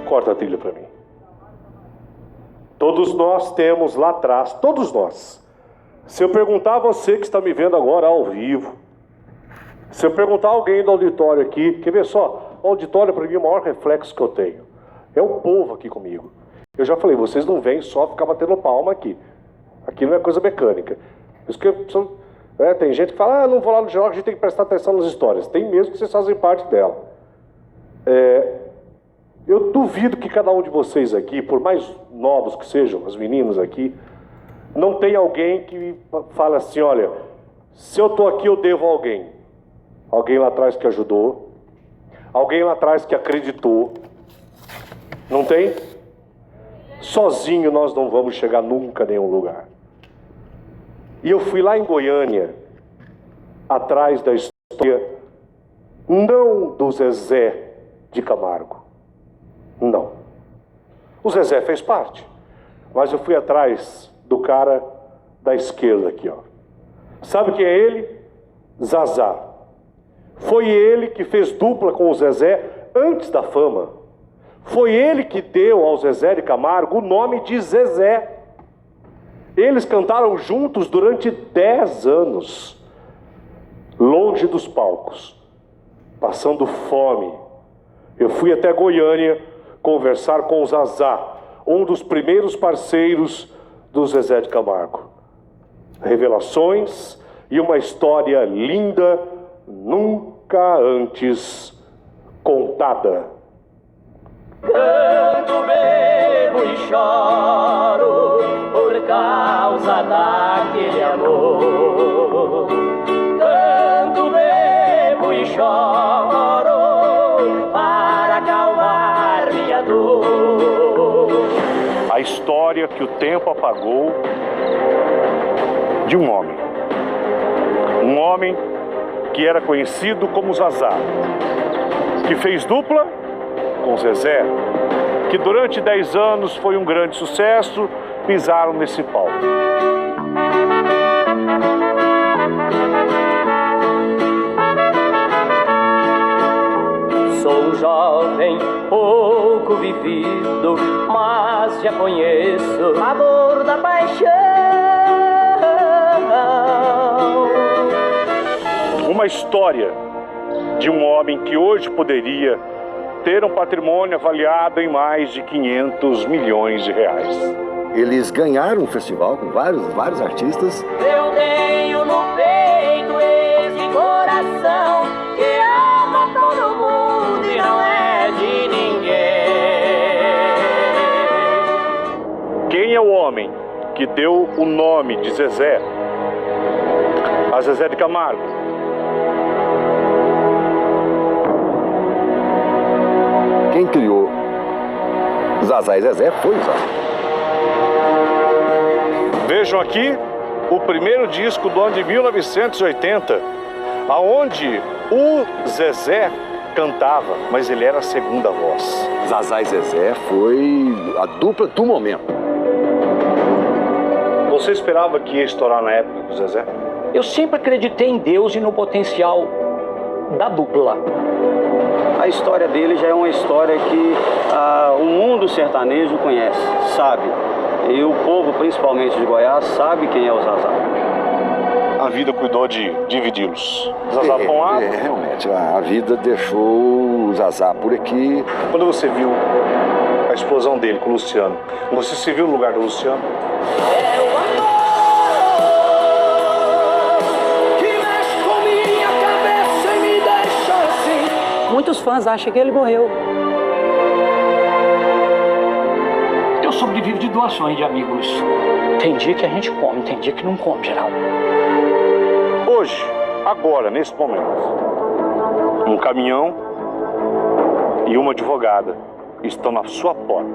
Corta a trilha para mim. Todos nós temos lá atrás, todos nós. Se eu perguntar a você que está me vendo agora ao vivo, se eu perguntar a alguém do auditório aqui, quer ver só, o auditório para mim é o maior reflexo que eu tenho. É o povo aqui comigo. Eu já falei, vocês não vêm só ficar batendo palma aqui. Aqui não é coisa mecânica. Isso que tem gente que fala, não vou lá no geral, a gente tem que prestar atenção nas histórias. Tem mesmo que vocês fazem parte dela. Eu duvido que cada um de vocês aqui, por mais novos que sejam, as meninas aqui, não tem alguém que fala assim, olha, se eu estou aqui eu devo a alguém. Alguém lá atrás que ajudou, alguém lá atrás que acreditou. Não tem? Sozinho nós não vamos chegar nunca a nenhum lugar. E eu fui lá em Goiânia, atrás da história, não do Zezé de Camargo. Não. O Zezé fez parte. Mas eu fui atrás do cara da esquerda aqui, ó. Sabe quem é ele? Zazá. Foi ele que fez dupla com o Zezé antes da fama. Foi ele que deu ao Zezé de Camargo o nome de Zezé. Eles cantaram juntos durante 10 anos, longe dos palcos, passando fome. Eu fui até Goiânia conversar com o Zazá, um dos primeiros parceiros do Zezé de Camargo. Revelações e uma história linda, nunca antes contada. Canto, bebo e choro por causa daquele amor. Canto, bebo e choro para acalmar minha dor. A história que o tempo apagou de um homem. Um homem que era conhecido como Zazá, que fez dupla com Zezé, que durante 10 anos foi um grande sucesso, pisaram nesse palco. Sou jovem, pouco vivido, mas já conheço a dor da paixão. Uma história de um homem que hoje poderia ter um patrimônio avaliado em mais de 500 milhões de reais. Eles ganharam um festival com vários artistas. Eu tenho no peito esse coração que ama todo mundo e não é de ninguém. Quem é o homem que deu o nome de Zezé a Zezé de Camargo? Quem criou Zazá e Zezé foi o Zazá. Vejam aqui o primeiro disco do ano de 1980, aonde o Zezé cantava, mas ele era a segunda voz. Zazá e Zezé foi a dupla do momento. Você esperava que ia estourar na época do Zezé? Eu sempre acreditei em Deus e no potencial da dupla. A história dele já é uma história que o mundo sertanejo conhece, sabe? E o povo, principalmente de Goiás, sabe quem é o Zazá. A vida cuidou de dividi-los. Zazá com água? Realmente, a vida deixou o Zazá por aqui. Quando você viu a explosão dele com o Luciano, você se viu no lugar do Luciano? É o amor que mexe com minha cabeça e me deixa assim. Muitos fãs acham que ele morreu. Eu sobrevivo de doações de amigos. Tem dia que a gente come, tem dia que não come, Geraldo. Hoje, agora, nesse momento, um caminhão e uma advogada estão na sua porta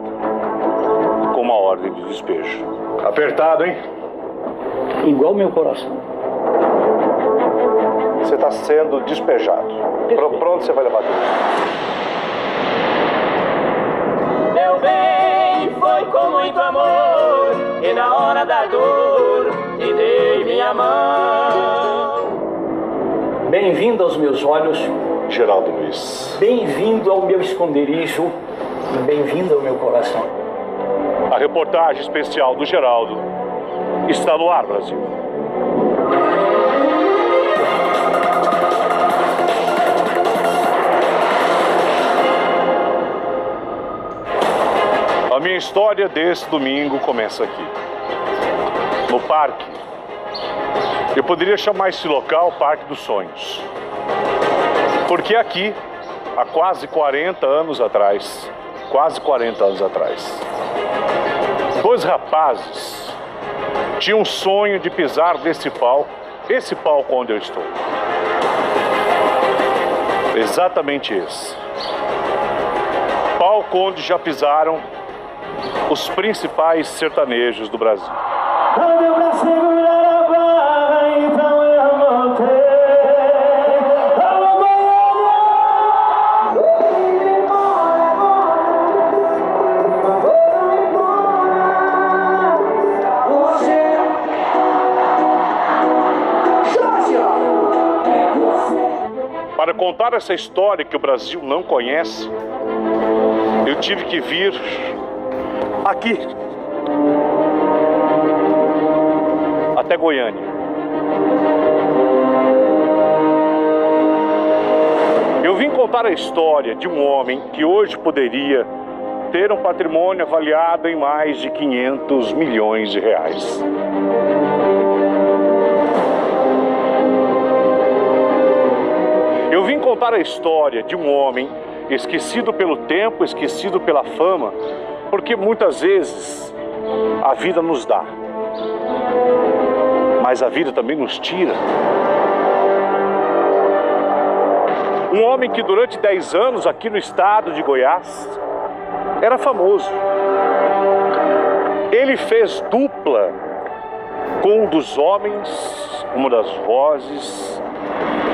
com uma ordem de despejo. Apertado, hein? Igual meu coração. Você está sendo despejado. Pronto, você vai levar tudo. Meu bem, foi com muito amor e na hora da dor te dei minha mão. Bem-vindo aos meus olhos, Geraldo Luiz. bem-vindo ao meu esconderijo. Bem-vindo ao meu coração. A reportagem especial do Geraldo está no ar, Brasil. A minha história desse domingo começa aqui, no parque. Eu poderia chamar esse local Parque dos Sonhos, porque aqui, há quase 40 anos atrás, dois rapazes tinham um sonho de pisar esse palco onde eu estou. Exatamente esse. Palco onde já pisaram os principais sertanejos do Brasil. Para contar essa história que o Brasil não conhece, eu tive que vir aqui, até Goiânia. Eu vim contar a história de um homem que hoje poderia ter um patrimônio avaliado em mais de 500 milhões de reais. Eu vim contar a história de um homem esquecido pelo tempo, esquecido pela fama, porque muitas vezes a vida nos dá, mas a vida também nos tira. Um homem que durante 10 anos aqui no estado de Goiás era famoso. Ele fez dupla com um dos homens, uma das vozes,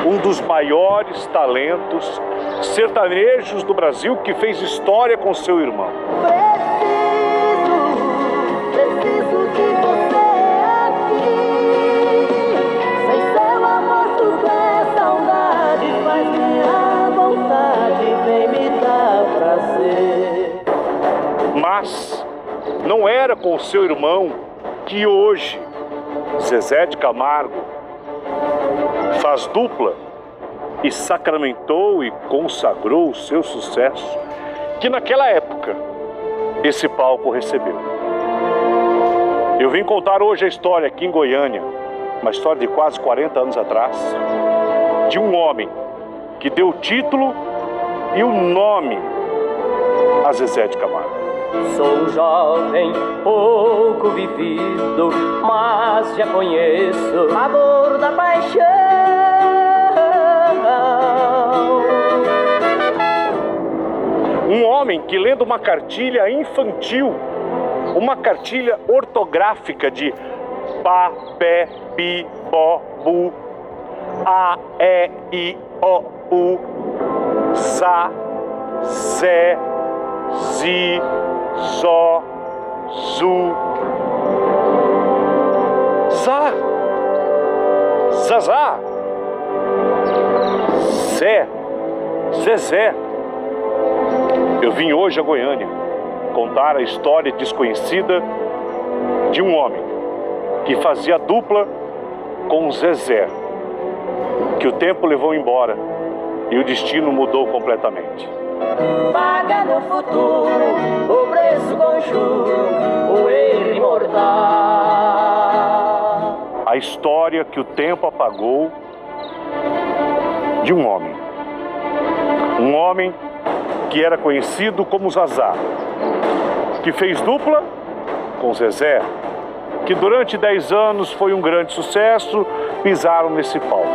um dos maiores talentos sertanejos do Brasil, que fez história com seu irmão. Preciso de você aqui. Sem seu amor tudo é saudade. Faz minha vontade, vem me dar prazer. Mas não era com o seu irmão que hoje Zezé de Camargo faz dupla e sacramentou e consagrou o seu sucesso, que naquela época esse palco recebeu. Eu vim contar hoje a história aqui em Goiânia, uma história de quase 40 anos atrás, de um homem que deu o título e o nome a Zezé de Camargo. Sou um jovem pouco vivido, mas já conheço a dor da paixão. Um homem que, lendo uma cartilha infantil, uma cartilha ortográfica de pá, pé, pi, pó, bu, a, e, i, o, u, za, zé, zi, zó, zu, zá, zazá, zé, zezé. Eu vim hoje a Goiânia contar a história desconhecida de um homem que fazia dupla com Zezé, que o tempo levou embora e o destino mudou completamente. Paga no futuro o preço com juro, o erro imortal. A história que o tempo apagou de um homem. Um homem que era conhecido como Zazá, que fez dupla com Zezé, que durante 10 anos foi um grande sucesso, pisaram nesse palco.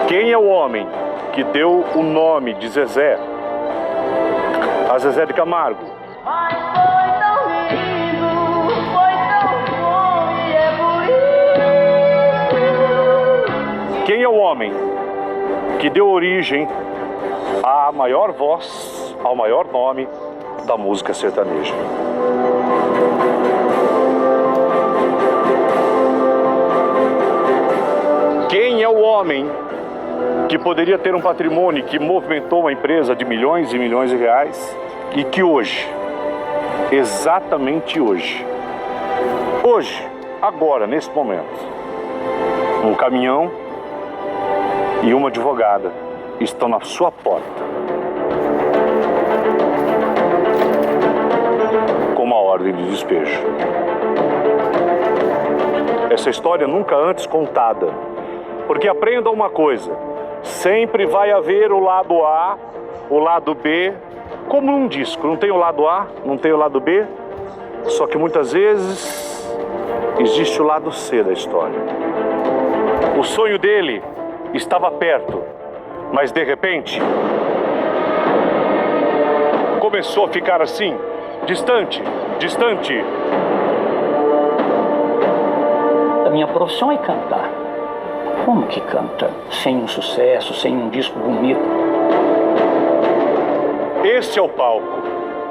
Quem é o homem que deu o nome de Zezé a Zezé de Camargo? Mas foi tão lindo, foi tão bom e é por isso. Quem é o homem que deu origem à maior voz, ao maior nome da música sertaneja? Quem é o homem homem que poderia ter um patrimônio que movimentou uma empresa de milhões e milhões de reais e que hoje, exatamente hoje, agora, nesse momento, um caminhão e uma advogada estão na sua porta com uma ordem de despejo. Essa história nunca antes contada, porque aprenda uma coisa, sempre vai haver o lado A, o lado B, como num disco, não tem o lado A, não tem o lado B, só que muitas vezes existe o lado C da história. O sonho dele estava perto, mas de repente começou a ficar assim, distante, distante. A minha profissão é cantar. Como que canta sem um sucesso, sem um disco bonito? Esse é o palco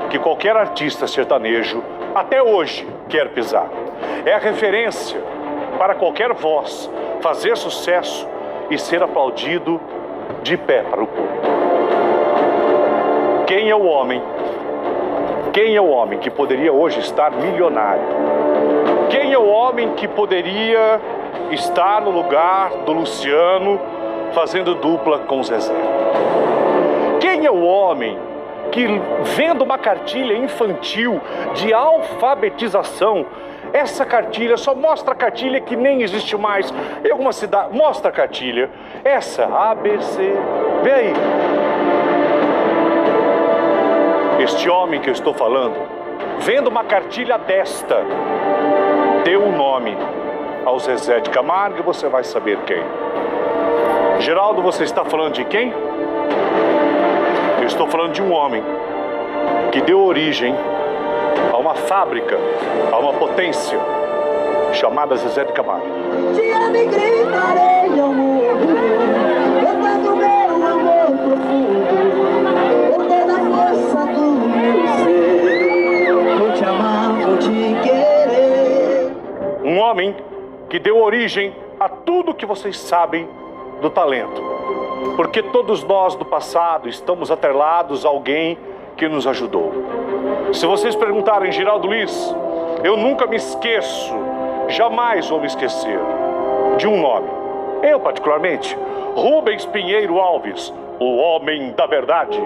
que qualquer artista sertanejo até hoje quer pisar. É a referência para qualquer voz fazer sucesso e ser aplaudido de pé para o público. Quem é o homem? Quem é o homem que poderia hoje estar milionário? Quem é o homem que poderia estar no lugar do Luciano fazendo dupla com o Zezé? Quem é o homem que, vendo uma cartilha infantil de alfabetização, essa cartilha só mostra a cartilha que nem existe mais em alguma cidade, mostra a cartilha, essa ABC, vê aí. Este homem que eu estou falando, vendo uma cartilha desta, deu um nome ao Zezé de Camargo e você vai saber quem. Geraldo, você está falando de quem? Eu estou falando de um homem que deu origem a uma fábrica, a uma potência chamada Zezé de Camargo. Te amo e gritarei ao mundo, cantando meu amor profundo, por toda a força do meu ser. Vou te amar, vou te querer. Um homem que deu origem a tudo que vocês sabem do talento. Porque todos nós do passado estamos atrelados a alguém que nos ajudou. Se vocês perguntarem, Geraldo Luiz, eu nunca me esqueço, jamais vou me esquecer de um nome. Eu, particularmente, Rubens Pinheiro Alves, o homem da verdade.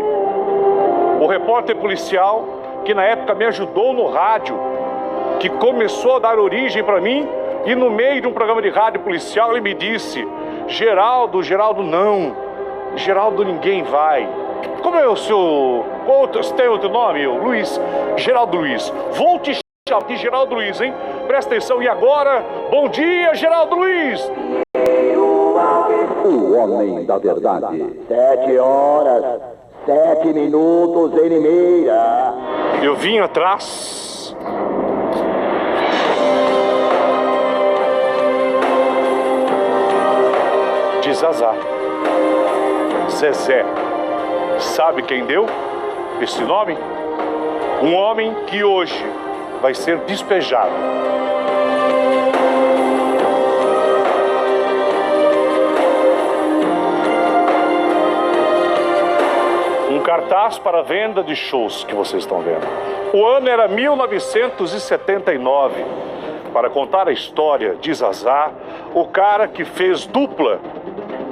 O repórter policial que na época me ajudou no rádio, que começou a dar origem para mim, e no meio de um programa de rádio policial ele me disse: Geraldo não, Geraldo ninguém vai. Como é o seu... Você tem outro nome? Luiz, Geraldo Luiz. Vou te chamar de Geraldo Luiz, hein? Presta atenção. E agora, bom dia, Geraldo Luiz. O homem da verdade. 7 horas, 7 minutos em Limeira. Eu vim atrás de Zazá. Zezé. Sabe quem deu esse nome? Um homem que hoje vai ser despejado. Um cartaz para venda de shows que vocês estão vendo. O ano era 1979. Para contar a história de Zazá, o cara que fez dupla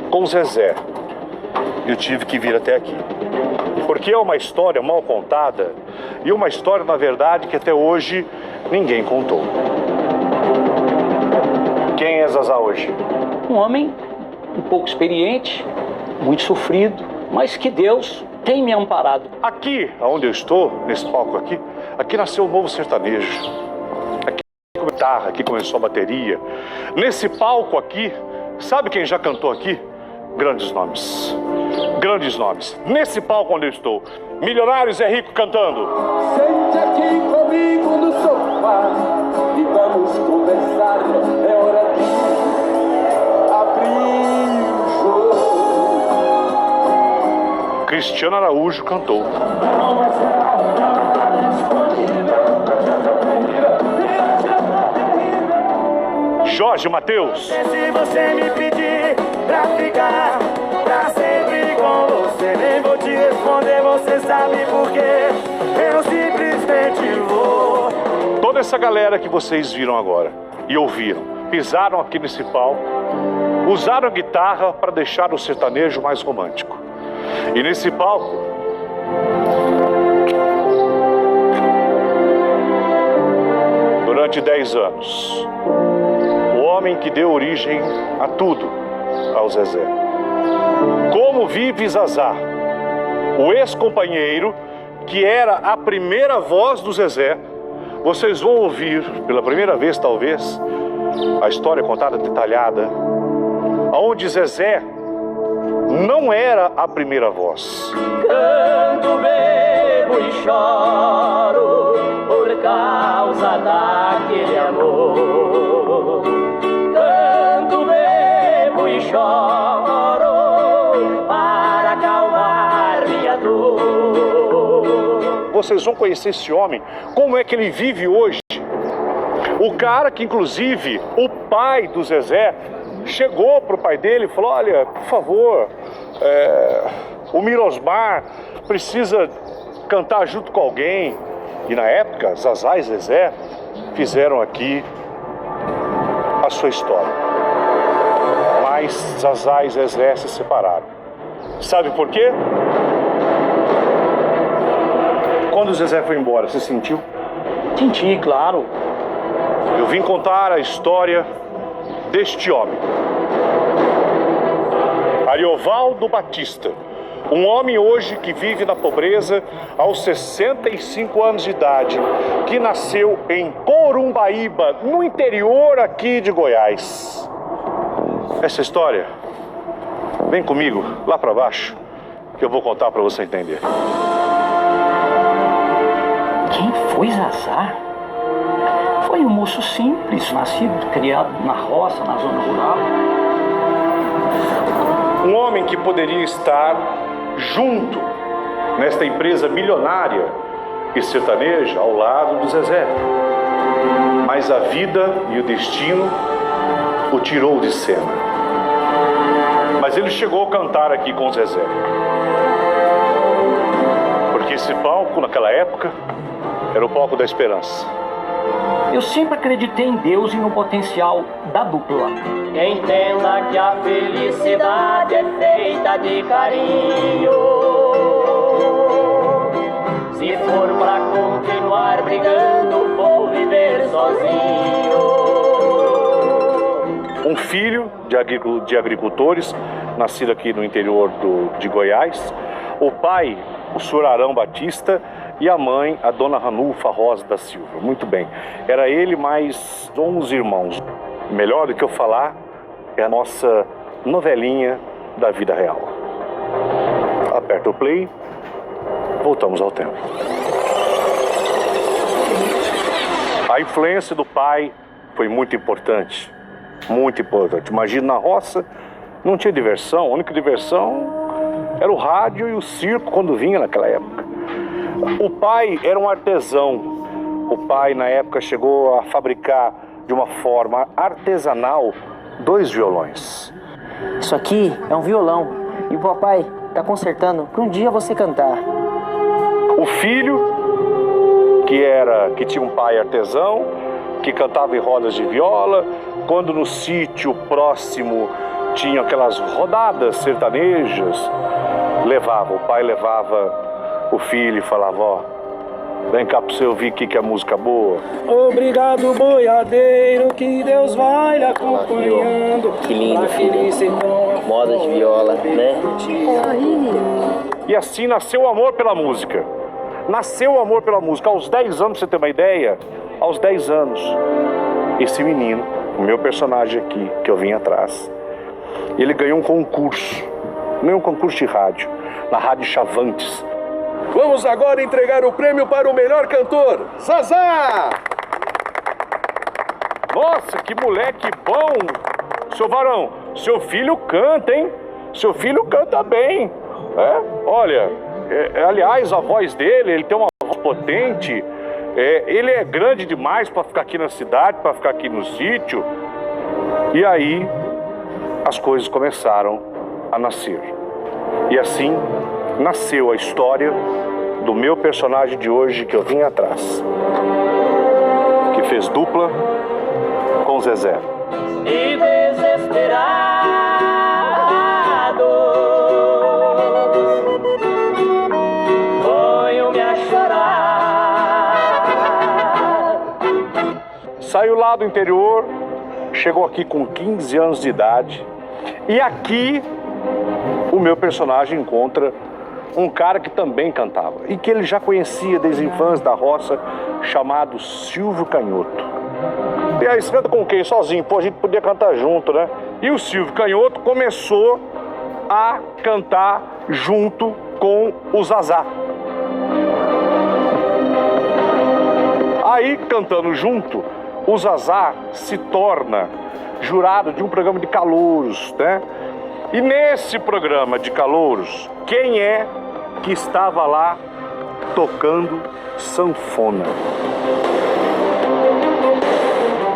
com Zezé. Eu tive que vir até aqui. Porque é uma história mal contada e uma história, na verdade, que até hoje ninguém contou. Quem é Zazá hoje? Um homem um pouco experiente, muito sofrido, mas que Deus tem me amparado. Aqui, onde eu estou, nesse palco aqui, aqui nasceu o novo sertanejo. Aqui começou a guitarra, aqui começou a bateria. Nesse palco aqui, sabe quem já cantou aqui? Grandes nomes. Grandes nomes. Nesse palco onde eu estou, Milionários é Rico cantando. Sente aqui comigo no sofá e vamos conversar. É hora de abrir o jogo. Cristiano Araújo cantou. Jorge Mateus. Se você me pedir pra ficar pra sempre com você, nem vou te responder, você sabe por quê. Eu simplesmente vou. Toda essa galera que vocês viram agora e ouviram, pisaram aqui nesse palco, usaram a guitarra para deixar o sertanejo mais romântico. E nesse palco, durante 10 anos, o homem que deu origem a tudo, ao Zezé. Como vive Zazá, o ex-companheiro que era a primeira voz do Zezé. Vocês vão ouvir, pela primeira vez talvez, a história contada detalhada, onde Zezé não era a primeira voz. Canto, bebo e choro por causa daquele amor. Canto, bebo e choro para acalmar minha dor. Vocês vão conhecer esse homem, como é que ele vive hoje. O cara que, inclusive, o pai do Zezé chegou pro pai dele e falou: olha, por favor, o Mirosmar precisa cantar junto com alguém. E na época, Zazá e Zezé fizeram aqui a sua história. Mas Zazá e Zezé se separaram. Sabe por quê? Quando o Zezé foi embora, você sentiu? Senti, claro. Eu vim contar a história deste homem. Ariovaldo Batista. Um homem hoje que vive na pobreza aos 65 anos de idade, que nasceu em Corumbaíba, no interior aqui de Goiás. Essa história, vem comigo lá para baixo, que eu vou contar para você entender. Quem foi Zazá? Foi um moço simples, nascido, criado na roça, na zona rural. Um homem que poderia estar junto nesta empresa milionária e sertaneja ao lado do Zezé. Mas a vida e o destino o tirou de cena. Mas ele chegou a cantar aqui com o Zezé. Porque esse palco, naquela época, era o palco da esperança. Eu sempre acreditei em Deus e no potencial da dupla. Entenda que a felicidade é feita de carinho. Se for pra continuar brigando, vou viver sozinho. Um filho de agricultores, nascido aqui no interior de Goiás. O pai, o senhor Arão Batista, e a mãe, a dona Ranulfa Rosa da Silva. Muito bem. Era ele mais 11 irmãos. Melhor do que eu falar é a nossa novelinha da vida real. Aperta o play, voltamos ao tempo. A influência do pai foi muito importante. Muito importante. Imagina, na roça não tinha diversão. A única diversão era o rádio e o circo quando vinha naquela época. O pai era um artesão. O pai, na época, chegou a fabricar de uma forma artesanal 2 violões. Isso aqui é um violão e o papai tá consertando para um dia você cantar. O filho, que tinha um pai artesão, que cantava em rodas de viola, quando no sítio próximo tinha aquelas rodadas sertanejas, o pai levava o filho e falava: ó, vem cá pra você ouvir que é música boa. Obrigado, boiadeiro, que Deus vai lhe acompanhando. Que lindo, filho. Moda de viola, né? E assim nasceu o amor pela música. Nasceu o amor pela música. Aos 10 anos, pra você ter uma ideia, aos 10 anos, esse menino, o meu personagem aqui, que eu vim atrás, ele ganhou um concurso de rádio, na Rádio Chavantes. Vamos agora entregar o prêmio para o melhor cantor, Zazá! Nossa, que moleque bom! Seu Varão, seu filho canta, hein? Seu filho canta bem. Olha, aliás, a voz dele, ele tem uma voz potente. Ele é grande demais para ficar aqui na cidade, para ficar aqui no sítio. E aí as coisas começaram a nascer. E assim nasceu a história do meu personagem de hoje que eu vim atrás, que fez dupla com Zezé. E desesperado ponho-me a chorar. Saiu lá do interior, chegou aqui com 15 anos de idade, e aqui o meu personagem encontra um cara que também cantava e que ele já conhecia desde a infância da roça, chamado Silvio Canhoto. E aí, você canta com quem? Sozinho? Pô, a gente podia cantar junto, né? E o Silvio Canhoto começou a cantar junto com o Zazá. Aí, cantando junto, o Zazá se torna jurado de um programa de calouros, né? E nesse programa de calouros, quem é que estava lá tocando sanfona?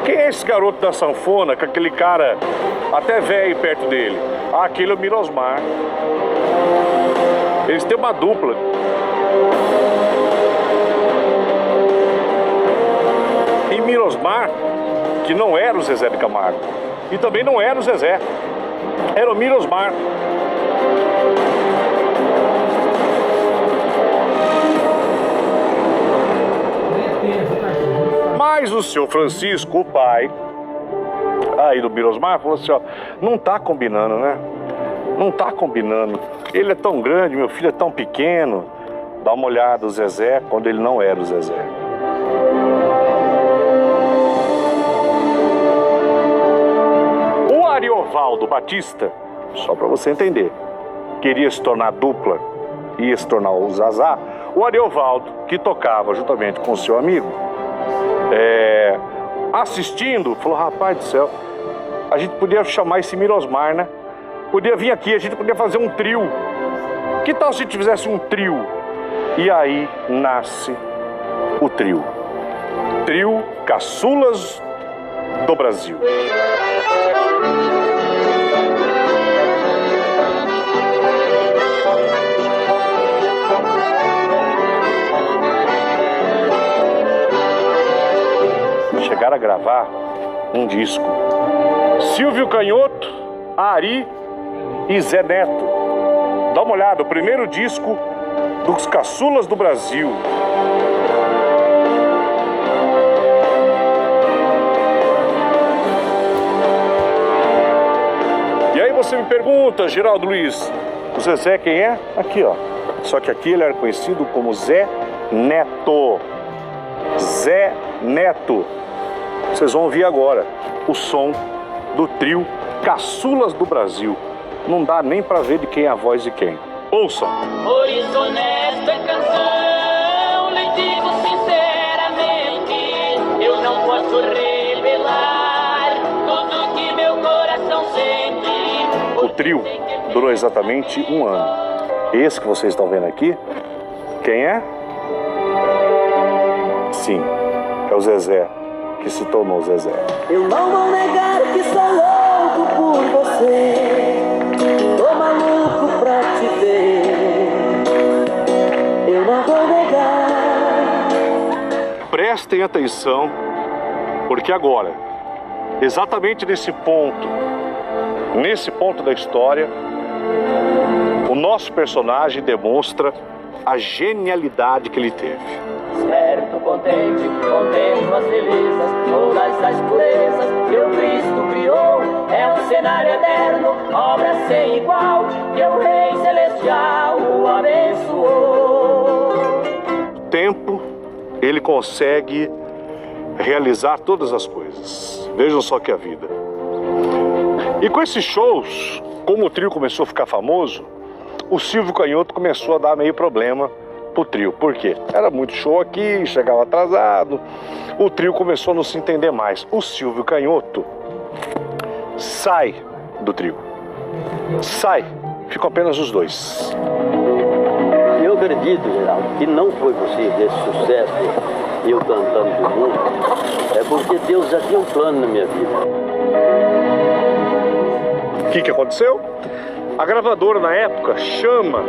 Quem é esse garoto da sanfona, com aquele cara até velho perto dele? Ah, aquele é o Mirosmar. Eles têm uma dupla. E Mirosmar, que não era o Zezé de Camargo, e também não era o Zezé, era o Mirosmar. Mas o seu Francisco, o pai aí do Mirosmar, falou assim, ó, não tá combinando, né? Não tá combinando. Ele é tão grande, meu filho é tão pequeno. Dá uma olhada no Zezé quando ele não era o Zezé. O Ariovaldo Batista, só para você entender, queria se tornar dupla, ia se tornar o Zazá. O Ariovaldo, que tocava juntamente com o seu amigo, assistindo, falou, rapaz do céu, a gente podia chamar esse Mirosmar, né? Podia vir aqui, a gente podia fazer um trio. Que tal se a gente fizesse um trio? E aí nasce o trio. Trio Caçulas do Brasil. Chegaram a gravar um disco. Silvio Canhoto, Ari e Zé Neto. Dá uma olhada, o primeiro disco dos Caçulas do Brasil. E aí você me pergunta, Geraldo Luiz, o Zezé quem é? Aqui, ó. Só que aqui ele era conhecido como Zé Neto. Zé Neto. Vocês vão ouvir agora o som do trio Caçulas do Brasil. Não dá nem pra ver de quem é a voz de quem. Ouçam. Por isso nesta canção lhe digo sinceramente, eu não posso revelar tudo que meu coração sente. O trio durou exatamente um ano. Esse que vocês estão vendo aqui, quem é? Sim, é o Zezé, que se tornou Zezé. Eu não vou negar que sou louco por você. Tô maluco pra te ver. Eu não vou negar. Prestem atenção, porque agora, exatamente nesse ponto da história, o nosso personagem demonstra a genialidade que ele teve. Certo, contente, contemplo as belezas, todas as purezas que o Cristo criou. É um cenário eterno, obra sem igual, que o Rei Celestial o abençoou. Tempo, ele consegue realizar todas as coisas. Vejam só que a vida. E com esses shows, como o trio começou a ficar famoso, o Silvio Canhoto começou a dar meio problema pro trio. Por quê? Era muito show aqui, chegava atrasado, o trio começou a não se entender mais. O Silvio Canhoto sai do trio. Sai. Ficam apenas os dois. Eu acredito, Geraldo, que não foi possível esse sucesso, eu cantando do mundo, é porque Deus já tinha um plano na minha vida. que aconteceu? A gravadora na época chama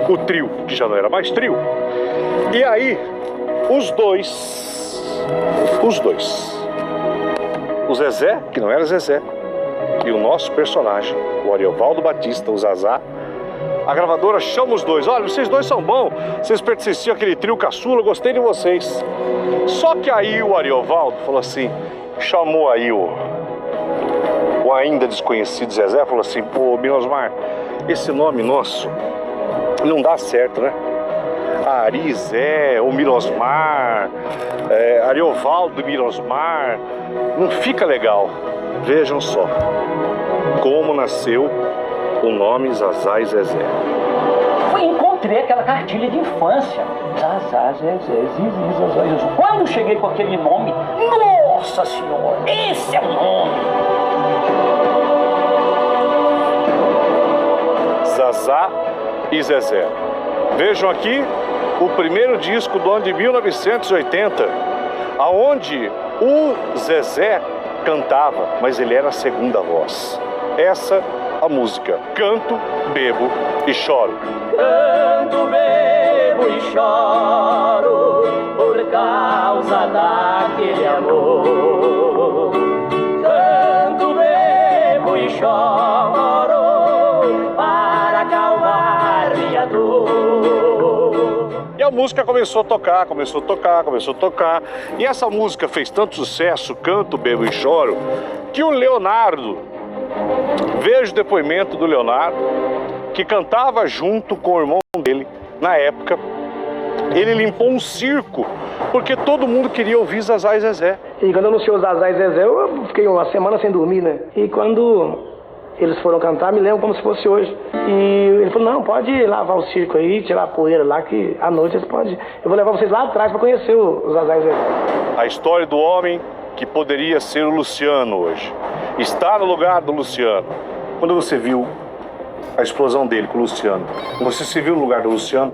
o trio, que já não era mais trio, e aí os dois, o Zezé, que não era Zezé, e o nosso personagem, o Ariovaldo Batista, o Zazá, a gravadora chama os dois. Olha, vocês dois são bons, vocês pertenciam àquele trio caçula, gostei de vocês. Só que aí o Ariovaldo falou assim, chamou aí o ainda desconhecido Zezé, falou assim, pô, Milosmar, esse nome nosso não dá certo, né? Arizé, o Milosmar, Ariovaldo Milosmar, não fica legal. Vejam só como nasceu o nome Zazá e Zezé. Encontrei aquela cartilha de infância. Zazá, Zezé, Zizi, Zazá, Zezé. Quando cheguei com aquele nome, nossa senhora, esse é o nome. Zazá e Zezé. Vejam aqui o primeiro disco do ano de 1980, aonde o Zezé cantava, mas ele era a segunda voz. Essa a música Canto, Bebo e Choro. Canto, bebo e choro por causa daquele amor. Canto, bebo e choro para acalmar minha dor. E a música começou a tocar. E essa música fez tanto sucesso, Canto, Bebo e Choro, que o Leonardo, veja o depoimento do Leonardo, que cantava junto com o irmão dele, na época, ele limpou um circo, porque todo mundo queria ouvir Zazá e Zezé. E quando anunciou Zazá e Zezé, eu fiquei uma semana sem dormir, né? E quando eles foram cantar, me lembro como se fosse hoje. E ele falou, não, pode lavar o circo aí, tirar a poeira lá, que à noite eles podem. Eu vou levar vocês lá atrás para conhecer o Zazá e Zezé. A história do homem que poderia ser o Luciano hoje. Está no lugar do Luciano. Quando você viu a explosão dele com o Luciano, você se viu no lugar do Luciano?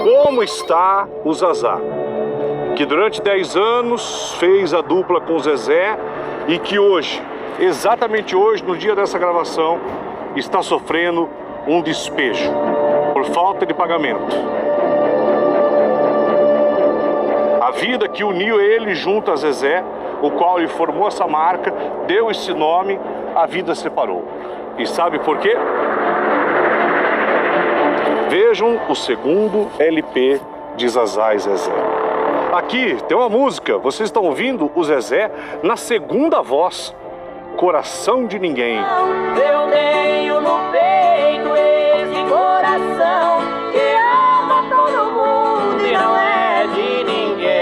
Como está o Zazá, que durante 10 anos fez a dupla com o Zezé e que hoje, exatamente hoje, no dia dessa gravação, está sofrendo um despejo por falta de pagamento. A vida que uniu ele junto a Zezé, o qual ele formou essa marca, deu esse nome, a vida separou. E sabe por quê? Vejam o segundo LP de Zazá e Zezé. Aqui tem uma música, vocês estão ouvindo o Zezé na segunda voz, Coração de Ninguém. Eu tenho no peito esse coração que ama todo mundo e não é de ninguém.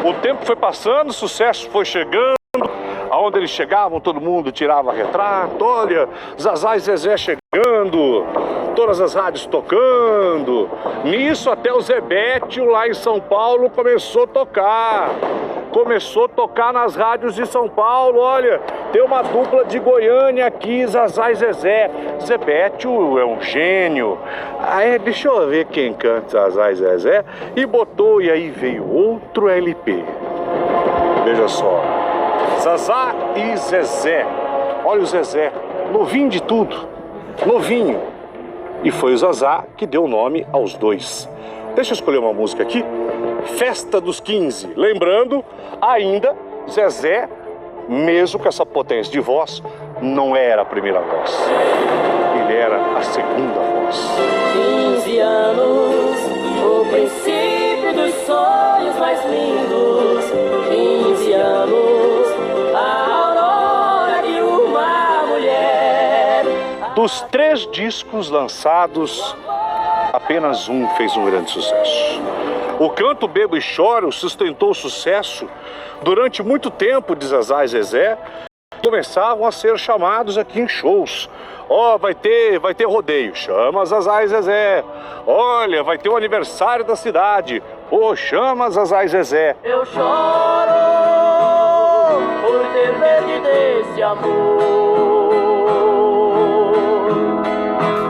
O tempo foi passando, o sucesso foi chegando, aonde eles chegavam, todo mundo tirava retrato, olha, Zazá e Zezé chegando, todas as rádios tocando. Nisso até o Zebétio lá em São Paulo começou a tocar. Começou a tocar nas rádios de São Paulo, olha, tem uma dupla de Goiânia aqui, Zazá e Zezé. Zebétio é um gênio. Aí, deixa eu ver quem canta Zazá e Zezé. E botou, e aí veio outro LP. Veja só, Zazá e Zezé. Olha o Zezé, novinho de tudo, novinho. E foi o Zazá que deu o nome aos dois. Deixa eu escolher uma música aqui. Festa dos 15. Lembrando, ainda, Zezé, mesmo com essa potência de voz, não era a primeira voz. Ele era a segunda voz. 15 anos, o princípio dos sonhos mais lindos. 15 anos, a aurora de uma mulher. Dos 3 discos lançados, apenas um fez um grande sucesso. O Canto, Bebo e Choro sustentou o sucesso durante muito tempo de Zazá e Zezé. Começavam a ser chamados aqui em shows. Ó, vai ter rodeio, chama Zazá e Zezé. Olha, vai ter o aniversário da cidade. Pô, chama Zazá e Zezé. Eu choro por ter perdido esse amor.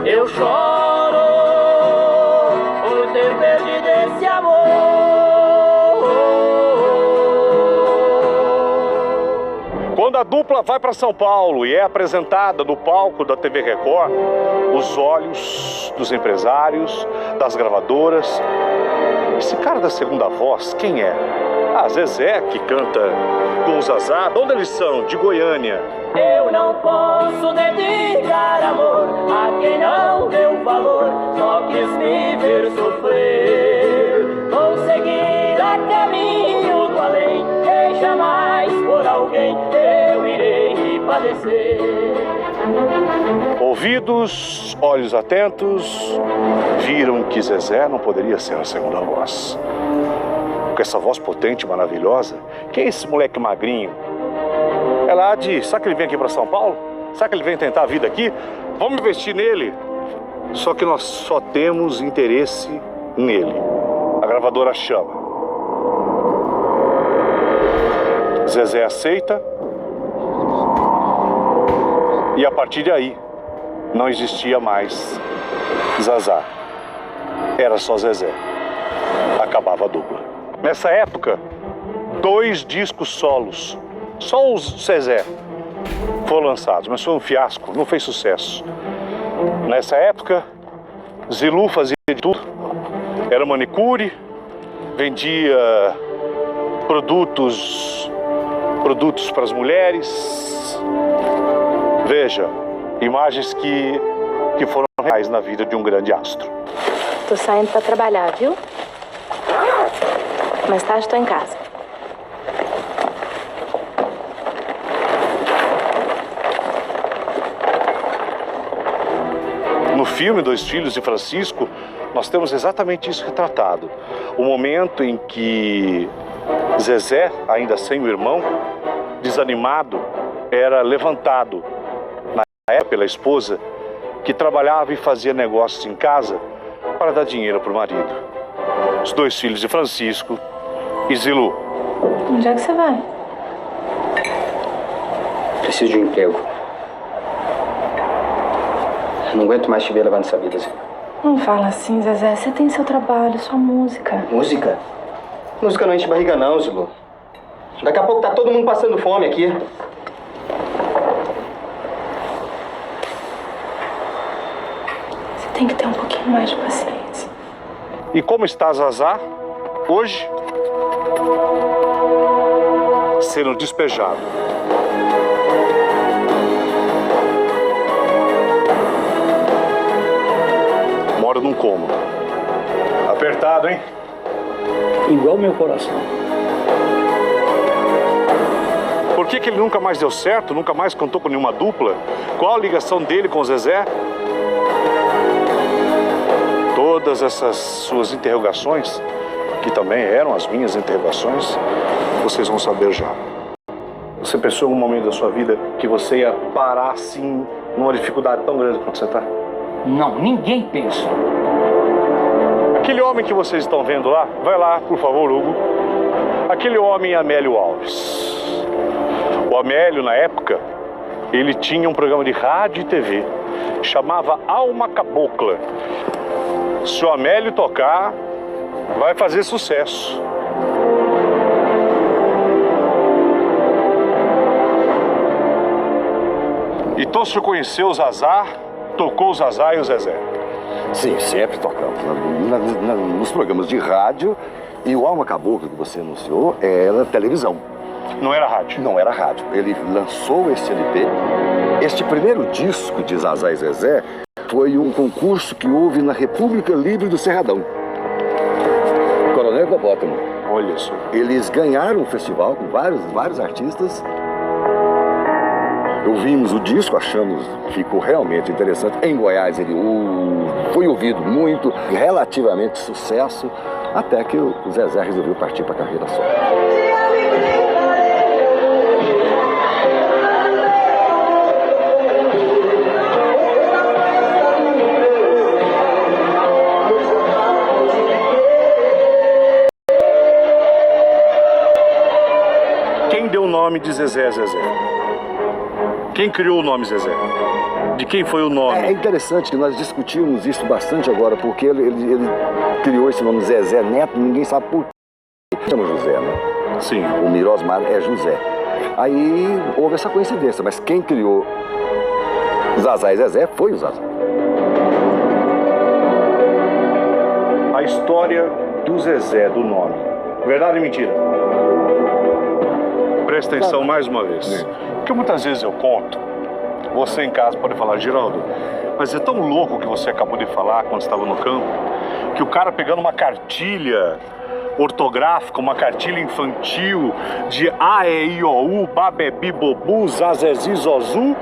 Eu choro por ter perdido esse amor. Quando a dupla vai para São Paulo e é apresentada no palco da TV Record, os olhos dos empresários, das gravadoras. Esse cara da segunda voz, quem é? Ah, Zezé, que canta com o Zazá. De onde eles são? De Goiânia. Eu não posso dedicar amor a quem não deu valor, só quis me ver sofrer. Vou seguir a caminho do além, e jamais por alguém eu irei padecer. Ouvidos, olhos atentos, viram que Zezé não poderia ser a segunda voz. Com essa voz potente e maravilhosa, quem é esse moleque magrinho? Ela há de... Será que ele vem aqui para São Paulo? Será que ele vem tentar a vida aqui? Vamos investir nele. Só que nós só temos interesse nele. A gravadora chama. Zezé aceita. E a partir daí, não existia mais Zazá. Era só Zezé. Acabava a dupla. Nessa época, 2 discos solos, só os Zezé, foram lançados, mas foi um fiasco, não fez sucesso. Nessa época, Zilu fazia de tudo, era manicure, vendia produtos para as mulheres. Veja, imagens que foram reais na vida de um grande astro. Tô saindo pra trabalhar, viu? Mais tarde tô em casa. No filme Dois Filhos de Francisco, nós temos exatamente isso retratado. O momento em que Zezé, ainda sem o irmão, desanimado, era levantado na época pela esposa, que trabalhava e fazia negócios em casa para dar dinheiro para o marido. Os 2 filhos de Francisco e Zilu. Onde é que você vai? Preciso de um emprego. Não aguento mais te ver levando essa vida, Zilu. Não fala assim, Zezé. Você tem seu trabalho, sua música. Música? Música não enche barriga não, Zilu. Daqui a pouco tá todo mundo passando fome aqui. Você tem que ter um pouquinho mais de paciência. E como está Zazá hoje? Sendo despejado. Mora num cômodo. Apertado, hein? Igual meu coração. Por que ele nunca mais deu certo? Nunca mais cantou com nenhuma dupla? Qual a ligação dele com o Zezé? Todas essas suas interrogações, que também eram as minhas interrogações, vocês vão saber já. Você pensou em um momento da sua vida que você ia parar assim, numa dificuldade tão grande quanto você está? Não, ninguém pensa. Aquele homem que vocês estão vendo lá, vai lá, por favor, Hugo. Aquele homem é Amélio Alves. O Amélio, na época, ele tinha um programa de rádio e TV, chamava Alma Cabocla. Se o Amélio tocar, vai fazer sucesso. Então o senhor conheceu o Zazá, tocou o Zazá e o Zezé? Sim, sempre tocamos. Nos programas de rádio, e o Alma Cabocla que você anunciou era televisão. Não era rádio? Não era rádio. Ele lançou esse LP. Este primeiro disco de Zazá e Zezé foi um concurso que houve na República Livre do Cerradão. Coronel Hipopótamo. Olha isso. Eles ganharam um festival com vários artistas. Ouvimos o disco, achamos que ficou realmente interessante. Em Goiás ele foi ouvido muito, relativamente sucesso, até que o Zezé resolveu partir para a carreira solo. Quem deu o nome de Zezé Zezé? Quem criou o nome Zezé? De quem foi o nome? É interessante que nós discutimos isso bastante agora, porque ele criou esse nome Zezé Neto, ninguém sabe por que chama José, né? Sim. O Mirosmar é José. Aí houve essa coincidência, mas quem criou Zazá e Zezé foi o Zazá. A história do Zezé, do nome. Verdade ou mentira? Presta atenção mais uma vez. Porque muitas vezes eu conto, você em casa pode falar, Geraldo, mas é tão louco o que você acabou de falar quando estava no campo, que o cara pegando uma cartilha ortográfica, uma cartilha infantil de A, E, I, O, U, Babebi, Bobu, Zazezi, Zozu,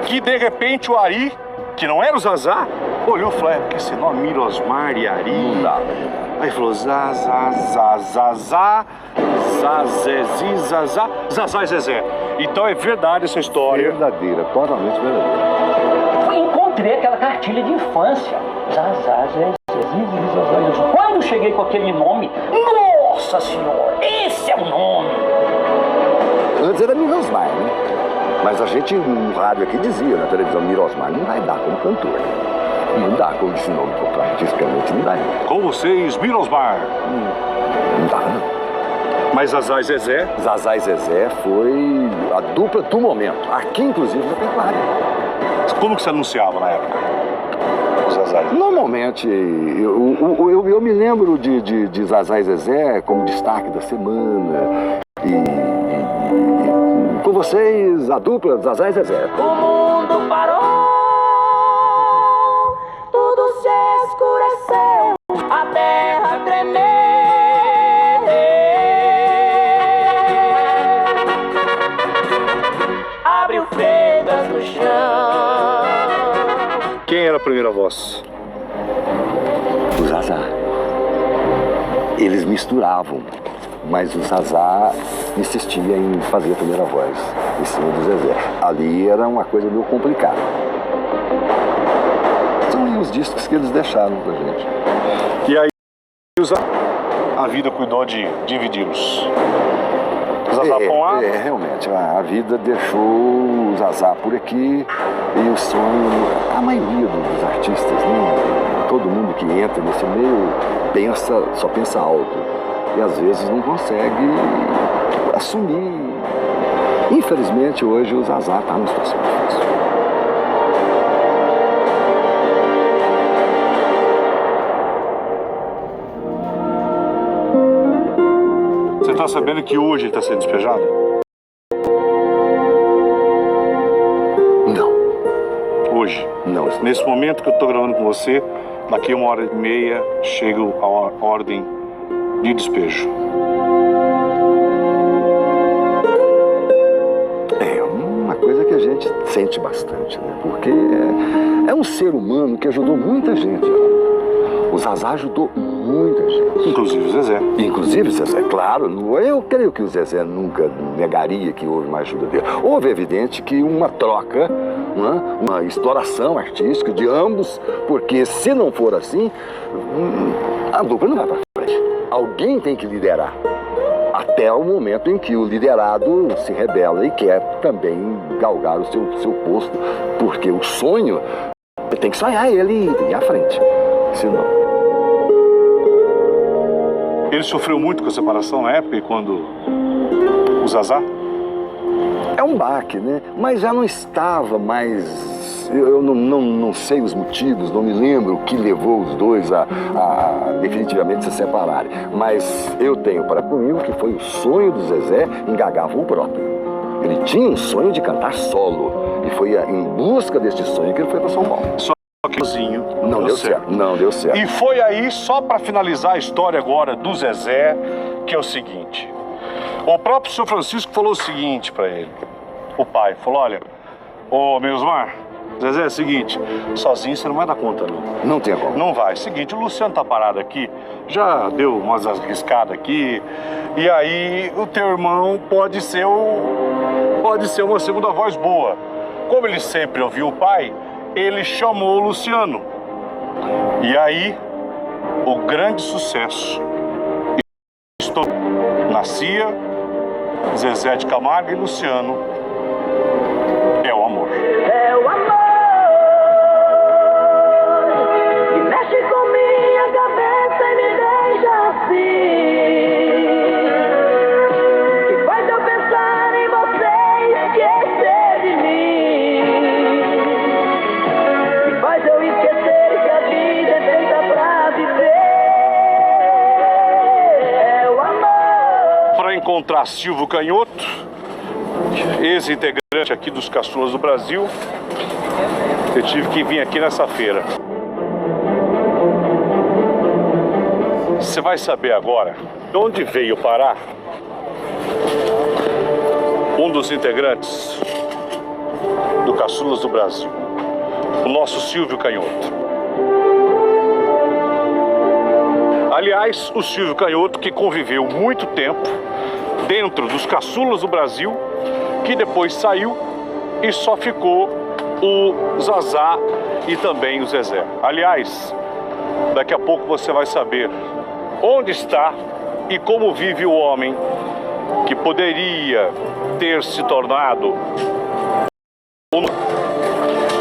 que de repente o Ari, que não era o Zazá, olhou e falou, porque esse nome Mirosmar e Ari, não dá. Aí falou Zazá, Zazá, Zazezi, Zazá, Zazá e Zezé. Então é verdade essa história. Verdadeira, totalmente verdadeira. Eu encontrei aquela cartilha de infância. Zazá, Zezé, Zizi, Zazá, Zazá. Quando cheguei com aquele nome, nossa senhora, esse é o nome. Antes era Mirosmar, né? Mas a gente no rádio aqui dizia, na televisão, Mirosmar não vai dar como cantor. Não dá como esse nome artisticamente, não dá. Com vocês, Mirosmar. Não dá, não. Mas Zazá e Zezé? Zazá e Zezé foi a dupla do momento. Aqui, inclusive, na pecuária. Como que você anunciava na época? Os Zazá e Zezé? Normalmente, eu me lembro de Zazá e Zezé como destaque da semana. E com vocês, a dupla Zazá e Zezé. O mundo parou, tudo se escureceu, a terra tremeu. Abriu fendas no chão. Quem era a primeira voz? O Zazá. Eles misturavam, mas o Zazá insistia em fazer a primeira voz em cima do Zezé. Ali era uma coisa meio complicada. São aí os discos que eles deixaram pra gente. E aí a vida cuidou de dividi-los. Zazá com A? Realmente, a vida deixou o Zazá por aqui e o sonho, a maioria dos artistas, né? Todo mundo que entra nesse meio só pensa alto e às vezes não consegue assumir. Infelizmente hoje o Zazá está numa situação difícil. Você está sabendo que hoje ele está sendo despejado? Não. Hoje? Não. Nesse momento que eu estou gravando com você, daqui 1h30 chega a ordem de despejo. É uma coisa que a gente sente bastante, né? Porque é um ser humano que ajudou muita gente. O Zazá ajudou muita gente. Inclusive o Zezé. Inclusive o Zezé, claro. Eu creio que o Zezé nunca negaria que houve uma ajuda dele. Houve, evidente, que uma troca, uma exploração artística de ambos, porque se não for assim, a dupla não vai para frente. Alguém tem que liderar. Até o momento em que o liderado se rebela e quer também galgar o seu posto, porque o sonho tem que sonhar ele ir à frente. Senão... Ele sofreu muito com a separação na época, quando o Zazá? É um baque, né? Mas já não estava mais... Eu não sei os motivos, não me lembro o que levou os dois a definitivamente se separarem. Mas eu tenho para comigo que foi o sonho do Zezé em Gagá-Voo próprio. Ele tinha um sonho de cantar solo. E foi em busca deste sonho que ele foi para São Paulo. Só que sozinho não deu certo. Não deu certo. E foi aí, só para finalizar a história agora do Zezé, que é o seguinte. O próprio São Francisco falou o seguinte para ele. O pai falou, olha, ô Mirosmar, Zezé, é o seguinte, sozinho você não vai dar conta, não. Não tem como. Não vai. Seguinte, o Luciano tá parado aqui, já deu umas arriscadas aqui, e aí o teu irmão pode ser uma segunda voz boa. Como ele sempre ouviu o pai, ele chamou o Luciano. E aí, o grande sucesso. Nascia Zezé de Camargo e Luciano. É o amor. É o amor que mexe com minha cabeça e me deixa assim. Que faz eu pensar em você encontrar Silvio Canhoto, ex-integrante aqui dos Caçulas do Brasil, eu tive que vir aqui nessa feira. Você vai saber agora de onde veio parar um dos integrantes do Caçulas do Brasil, o nosso Silvio Canhoto. Aliás, o Silvio Canhoto, que conviveu muito tempo dentro dos Caçulas do Brasil, que depois saiu e só ficou o Zazá e também o Zezé. Aliás, daqui a pouco você vai saber onde está e como vive o homem que poderia ter se tornado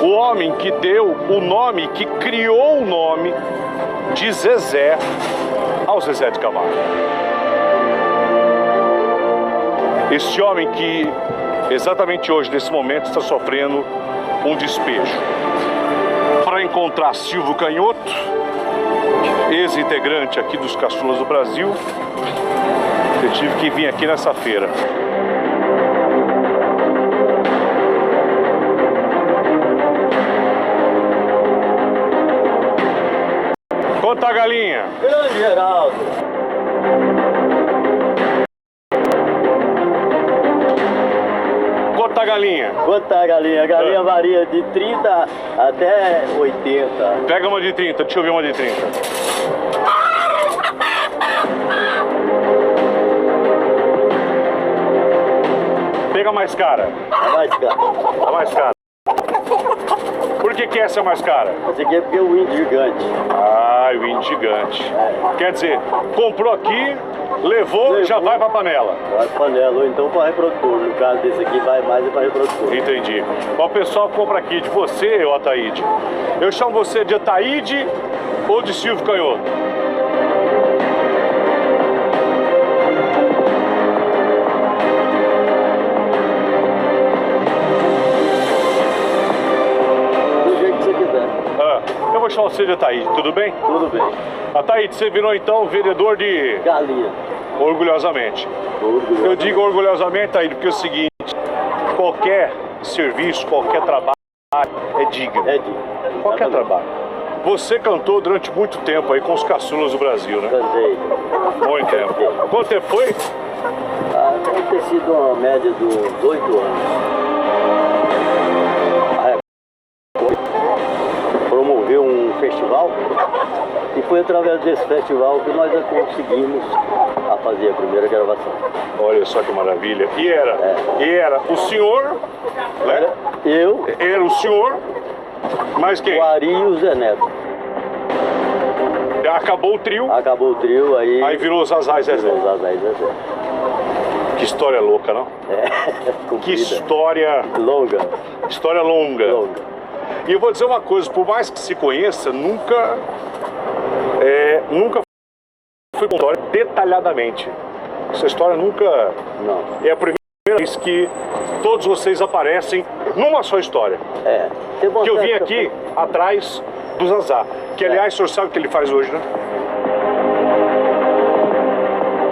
o homem que deu o nome, que criou o nome de Zezé ao Zezé de Camargo. Este homem que exatamente hoje, nesse momento, está sofrendo um despejo. Para encontrar Silvio Canhoto, ex-integrante aqui dos Caçulas do Brasil, eu tive que vir aqui nessa feira. Conta a galinha. Grande Geraldo. Conta a galinha. Quanta galinha? A galinha varia de 30 até 80. Pega uma de 30, deixa eu ver uma de 30. Pega mais cara. A mais cara. A mais cara. Por que essa é mais cara? Essa aqui é porque é o índio gigante. Ah, o índio gigante. Quer dizer, comprou aqui, levou, já vai pra panela. Vai pra panela, ou então para reprodutor. No caso desse aqui vai mais para reprodutor. Entendi. O pessoal compra aqui de você, ô Ataíde. Eu chamo você de Ataíde ou de Silvio Canhoto? Eu vou chamar você de Ataíde, tudo bem? Tudo bem. Ataíde, você virou então vendedor de... galinha. Orgulhosamente. Eu digo orgulhosamente, Ataíde, porque é o seguinte, qualquer serviço, qualquer trabalho é digno. É digno. Qualquer trabalho. Você cantou durante muito tempo aí com os Caçulas do Brasil, né? Cantei. Muito tempo. Quanto tempo foi? Deve ter sido uma média de uns 8 anos. Promoveu um festival e foi através desse festival que nós conseguimos a fazer a primeira gravação. Olha só que maravilha. E era o senhor, né? Eu. Era o senhor, mas quem? O Ari e o Zé Neto. Acabou o trio. Acabou o trio, aí... Aí virou Zazá e Zezé. Virou Zazá e Zezé. Que história louca, não? Que história... longa. História longa. E eu vou dizer uma coisa, por mais que se conheça, nunca foi uma história detalhadamente. Essa história nunca... Não. É a primeira vez que todos vocês aparecem numa só história. Que eu vim aqui atrás do Zazá. Que, aliás, o senhor sabe o que ele faz hoje, né?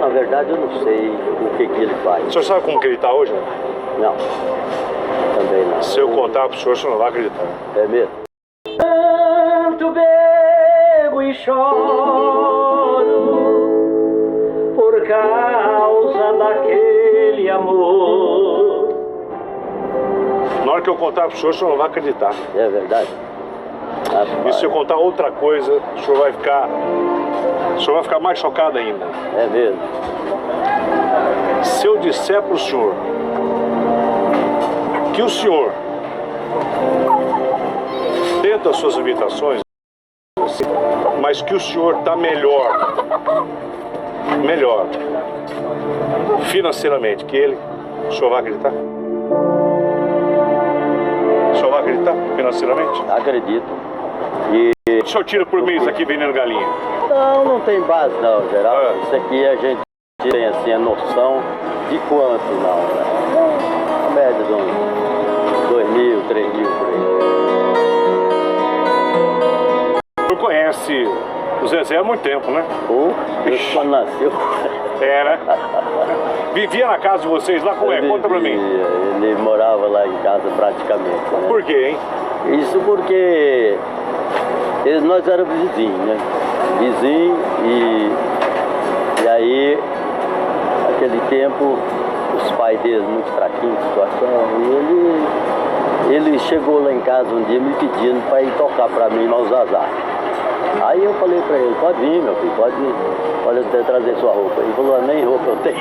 Na verdade, eu não sei o que ele faz. O senhor sabe como que ele está hoje, né? Não. Também não. Se eu contar pro senhor não vai acreditar. É mesmo? Canto, bebo e choro por causa daquele amor. Na hora que eu contar pro senhor não vai acreditar. É verdade? E se eu contar outra coisa, o senhor vai ficar mais chocado ainda. É mesmo? Se eu disser pro senhor que o senhor, dentro das suas limitações, mas que o senhor está melhor financeiramente que ele, o senhor vai acreditar? O senhor vai acreditar financeiramente? Acredito. O senhor tira por mês aqui vendendo galinha? Não tem base não, Geraldo. Isso aqui a gente tem assim a noção de quanto não, né? A média de uns 2.000, 3.000 por aí. O senhor conhece o Zezé há muito tempo, né? Desde quando nasceu. É, né? Vivia na casa de vocês lá, como é? Conta pra mim. Ele morava lá em casa praticamente, né? Por quê, hein? Isso porque nós éramos vizinhos, né? Vizinho e aí, naquele tempo, os pais dele muito fraquinhos, situação, e ele chegou lá em casa um dia me pedindo para ir tocar para mim no Zazá. Aí eu falei para ele, pode vir, meu filho, pode vir, pode até trazer sua roupa. Ele falou, nem roupa eu tenho.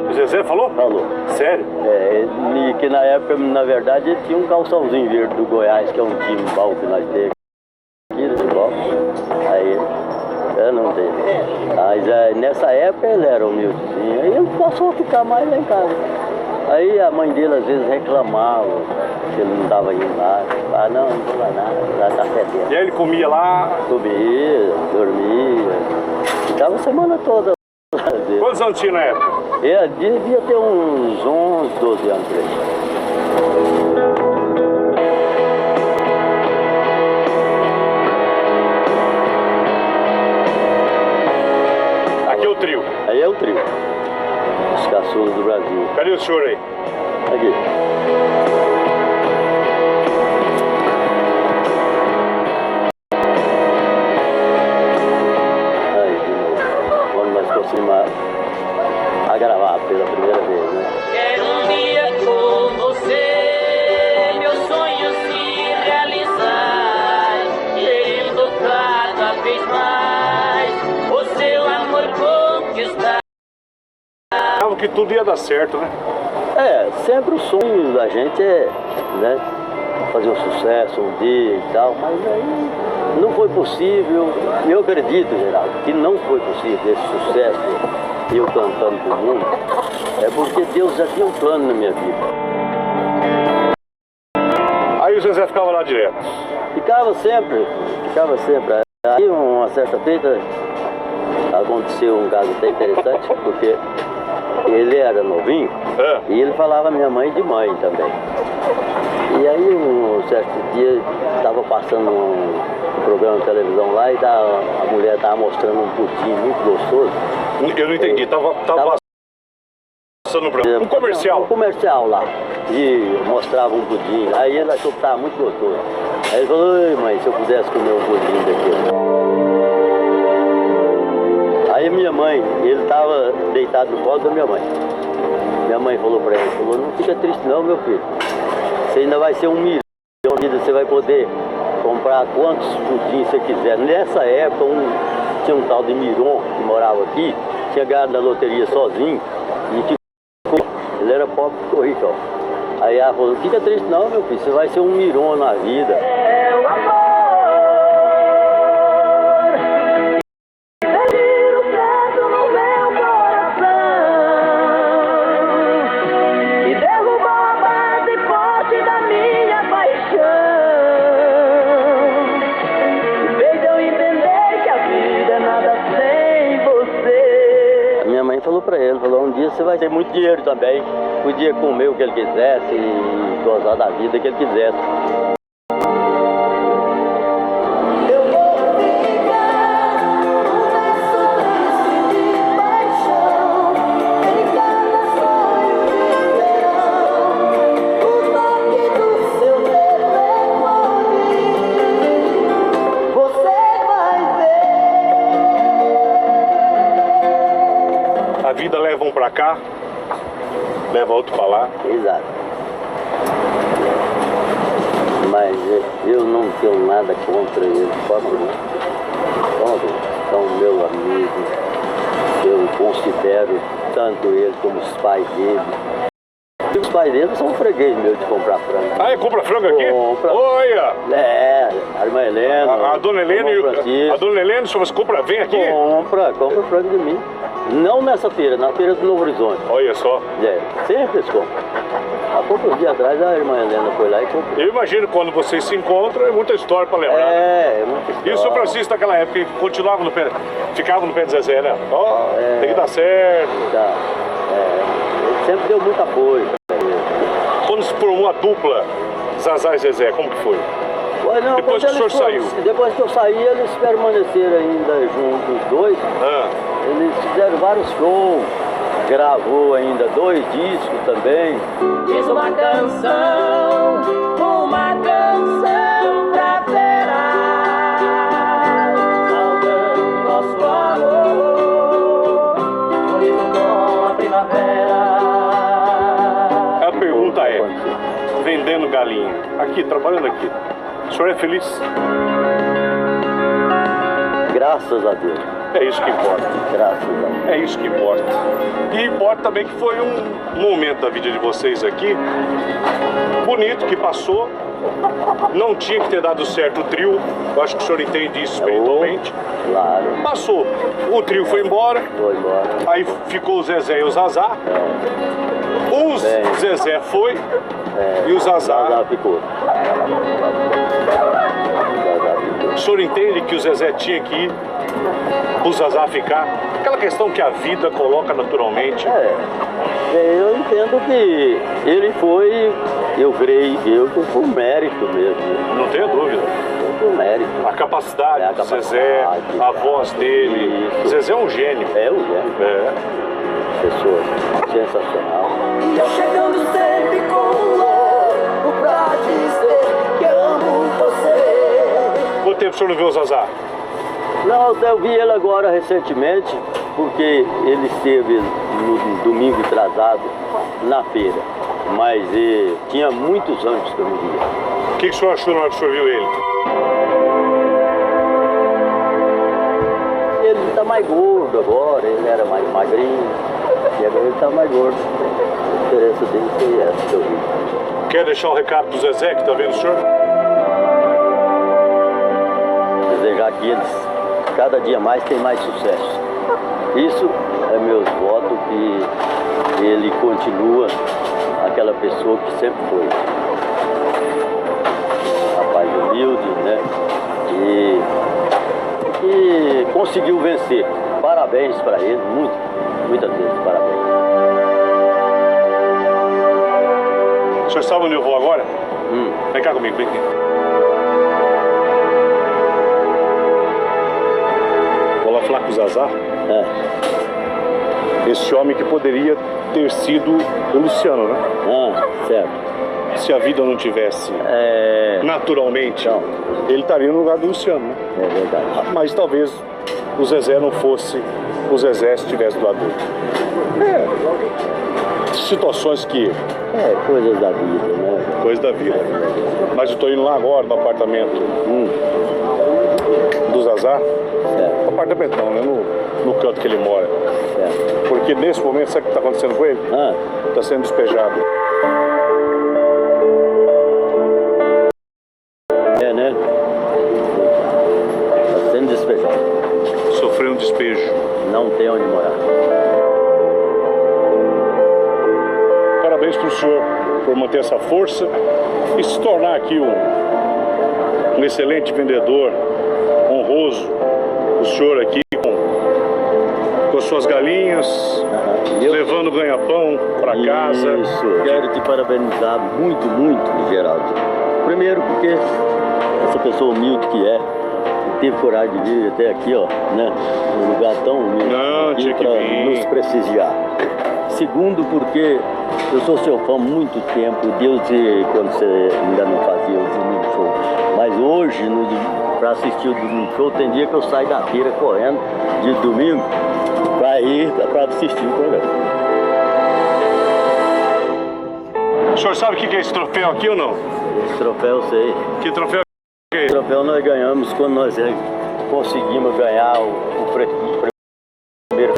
O Zezé falou? Falou. Sério? E que na época, na verdade, ele tinha um calçãozinho verde do Goiás, que é um time bom que nós temos aqui de futebol. Aí eu não tenho. Mas nessa época ele era humildezinho, aí ele passou a ficar mais lá em casa. Aí a mãe dele às vezes reclamava que ele não estava indo lá. Ah, não vou lá nada, lá tá fedendo. E aí ele comia lá? Comia, dormia, ficava a semana toda lá. Quantos anos tinha na época? Ele devia ter uns 11, 12 anos por aí. Aqui é o trio. Aí é o trio. Os caçulas do Brasil. Cadê o senhor aí? Aqui. Aí, de novo. Quando nós conseguimos a gravar pela primeira vez, né? Quero um dia com você, meu sonho se realizar, querendo cada vez mais o seu amor conquistar. Achava que tudo ia dar certo, né? Sempre o sonho da gente é, né, fazer um sucesso um dia e tal, mas aí não foi possível. Eu acredito, Geraldo, que não foi possível esse sucesso, eu cantando pro mundo, é porque Deus já tinha um plano na minha vida. Aí o Zezé ficava lá direto? Ficava sempre. Aí uma certa feita aconteceu um caso até interessante, porque ele era novinho e ele falava minha mãe de mãe também. E aí um certo dia estava passando um programa de televisão lá e a mulher estava mostrando um pudim muito gostoso. Eu não entendi, tava passando um comercial. Um comercial lá. E mostrava um pudim. Aí ele achou que estava muito gostoso. Aí ele falou, oi mãe, se eu pudesse comer um pudim daquele. Aí minha mãe, ele estava deitado no colo da minha mãe. Minha mãe falou para ele, falou, não fica triste não, meu filho. Você ainda vai ser 1 milhão de vida, você vai poder comprar quantos pudins você quiser. Nessa época, tinha um tal de Miron que morava aqui, tinha ganhado na loteria sozinho e ficou, ele era pobre e ficou rico. Aí ela falou, não fica triste não, meu filho, você vai ser 1 Miron na vida. É o amor. Falou pra ele, falou, um dia você vai ter muito dinheiro também, podia comer o que ele quisesse e gozar da vida que ele quisesse. A vida leva um pra cá, leva outro pra lá. Exato. Mas eu não tenho nada contra ele, são meu amigo. Eu considero tanto ele como os pais dele. E os pais dele são freguês meus de comprar frango. Ah, ele compra frango aqui? Compra. Olha! A irmã Helena. A dona Helena e a dona Helena, você compra, vem aqui? Compra frango de mim. Não nessa feira, na feira do Novo Horizonte. Olha só. Sempre eles compram. Há poucos dias atrás a irmã Helena foi lá e comprou. Eu imagino quando vocês se encontram, é muita história pra lembrar. É muita história. E o São Francisco naquela época continuava no pé, ficava no pé de Zezé, né? Tem que dar certo. Ele sempre deu muito apoio. Quando se formou a dupla Zazá e Zezé, como que foi? Pois não, Depois que o senhor saiu? Depois que eu saí, eles permaneceram ainda juntos, os dois. Eles fizeram vários shows, gravou ainda 2 discos também. Fiz uma canção pra Vera, saudando nosso amor, bonito como a primavera. A pergunta é, vendendo galinha, aqui, trabalhando aqui, o senhor é feliz? Graças a Deus. É isso que importa. Graças a Deus. É isso que importa. E importa também que foi um momento da vida de vocês aqui, bonito, que passou. Não tinha que ter dado certo o trio. Eu acho que o senhor entende isso espiritualmente. Claro. Passou. O trio foi embora. Foi embora. Aí ficou o Zezé e o Zazá. O Zezé foi e o Zazá ficou. O senhor entende que o Zezé tinha que ir, o Zazá ficar? Aquela questão que a vida coloca naturalmente. Eu entendo que ele foi, eu creio que foi um mérito mesmo. Não tenho dúvida. Foi um mérito. A capacidade do Zezé, a voz dele. Isso. Zezé é um gênio. É um gênio. Pessoa sensacional. E eu chegando sempre com um louco pra dizer que amo você. Quanto tempo o senhor não viu o Zazá? Não, eu vi ele agora recentemente, porque ele esteve no domingo atrasado na feira. Mas tinha muitos anos que eu não via. O que o senhor achou na hora que o senhor viu ele? Ele está mais gordo agora, ele era mais magrinho. E agora ele está mais gordo. A diferença dele foi essa que eu vi. Quer deixar um recado pro Zezé que está vendo o senhor? Desejar que eles cada dia mais tem mais sucesso. Isso é meus votos, que ele continua aquela pessoa que sempre foi. Rapaz humilde, né? E conseguiu vencer. Parabéns para ele, muitas vezes parabéns. O senhor sabe onde eu vou agora? Vem cá comigo, vem aqui. Vou lá falar com o Zazá. Esse homem que poderia ter sido o Luciano, né? Certo. Se a vida não tivesse naturalmente, ele estaria no lugar do Luciano, né? É verdade. Mas talvez o Zezé não fosse o Zezé se estivesse do lado dele. Situações que... coisas da vida, né? Coisas da vida. Mas eu tô indo lá agora no apartamento do Zazá. No apartamento não, né? No canto que ele mora. Porque nesse momento, sabe o que está acontecendo com ele? Está sendo despejado. Né? Está sendo despejado. Sofreu um despejo. Não tem onde morar. Parabéns para o senhor por manter essa força e se tornar aqui um excelente vendedor, honroso. O senhor aqui com as suas galinhas, levando ganha-pão para casa. Isso, quero te parabenizar muito, Geraldo. Primeiro porque essa pessoa humilde que é, teve coragem de vir até aqui, ó, né? Um lugar tão humilde para nos prestigiar. Segundo, porque eu sou seu fã há muito tempo, desde quando você ainda não fazia o Domingo Show. Mas hoje, para assistir o Domingo Show, tem dia que eu saio da feira correndo de domingo para assistir o programa. O senhor sabe o que é esse troféu aqui ou não? Esse troféu eu sei. Que troféu é esse? Esse troféu nós ganhamos quando nós conseguimos ganhar o primeiro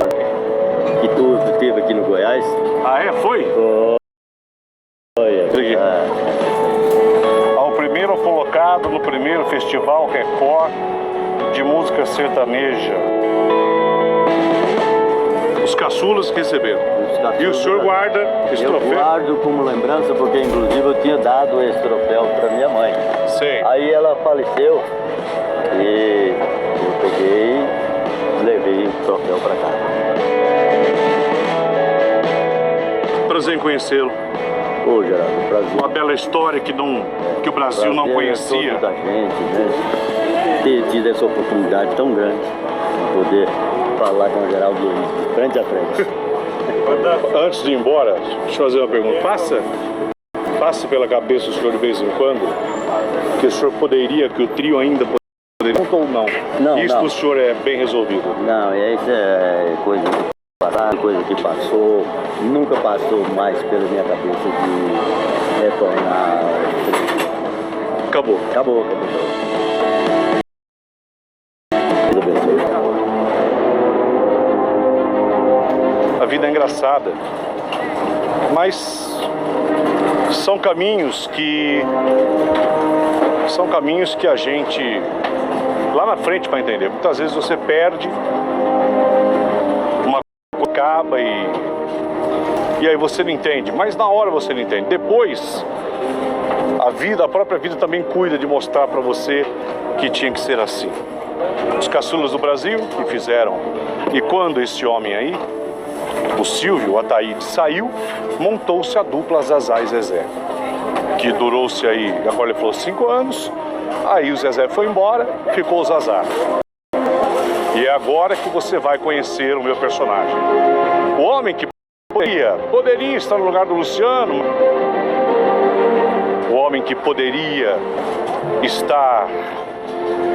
que teve aqui no Goiás. Foi? Foi. Ao primeiro colocado no primeiro Festival Record de Música Sertaneja. Os caçulas que receberam. E o senhor guarda esse troféu? Eu guardo como lembrança, porque inclusive eu tinha dado esse troféu para minha mãe. Sim. Aí ela faleceu e eu peguei e levei o troféu para cá. Prazer em conhecê-lo. Ô, Geraldo, o prazer. Uma bela história que o Brasil não conhecia. É todo da gente, né? Ter tido essa oportunidade tão grande de poder falar com o Geraldo Luiz, frente a frente. Antes de ir embora, deixa eu fazer uma pergunta. Passa pela cabeça do senhor de vez em quando que o senhor poderia, que o trio ainda poderia, ou não? Não, isso não. pro senhor é bem resolvido? Não, isso é coisa que passou, nunca passou mais pela minha cabeça de retornar. Acabou. Acabou. Deus abençoe. A vida é engraçada, mas são caminhos que a gente lá na frente vai entender. Muitas vezes você perde, uma coisa acaba e aí você não entende, mas na hora você não entende. Depois a própria vida também cuida de mostrar para você que tinha que ser assim. Os caçulas do Brasil que fizeram, e quando esse homem aí, o Silvio, o Ataíde, saiu, montou-se a dupla Zazá e Zezé, que durou-se aí, agora ele falou 5 anos, aí o Zezé foi embora, ficou o Zazá. E é agora que você vai conhecer o meu personagem. O homem que poderia estar no lugar do Luciano, o homem que poderia estar